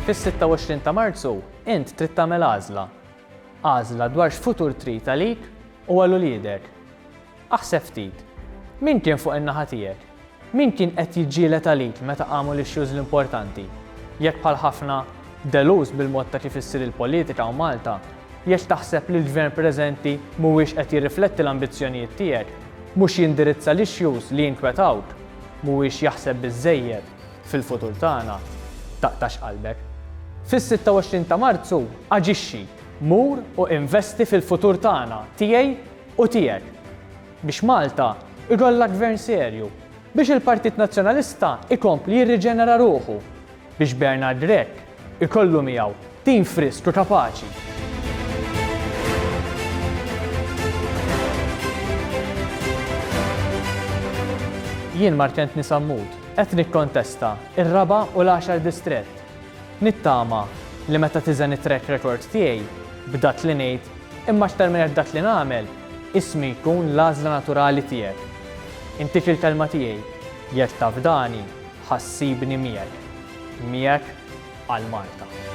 Fis-26 ta' Marzu int trid tagħmel għażla. Għażla dwar x'futur trid għalik u għal uliedek. Aħseb ftit, min kien fuq in-naħa tiegħek? Min kien qed jiġġieled għalik meta qamu l-issues l-importanti? Jekk bħal ħafna deluż bil-mod ta' kif issir il-politika u Malta, jekk taħseb li l-gvern preżenti mhuwiex qed jirrifletti l-ambizzjonijiet tiegħek, mhux jindirizza l-issues li jinkwetawk, mhuwiex jaħseb biżżejjed fil-futur tagħna, taqtax qalbek. Fis-26 ta' Marzu aġixxi, mur u investi fil-futur tagħna, tiegħi u tiegħek. Biex Malta ikollha gvern serju, biex il-Partit Nazzjonalista ikompli jirriġenera ruħu, biex Bernard Reck ikollu miegħu tim frisk u kapaċi. Jien Markent Nisammut qed nikkontesta ir-raba' u l-10 distrett. Nittama li meta tiżen it-track record tiegħi b'dak li ngħid imma x'tar minn dak li nagħmel ismi jkun l-għażla naturali tiegħek. Intik il-kelma tiegħi jekk taf dani ħassibni miegħek għal Malta.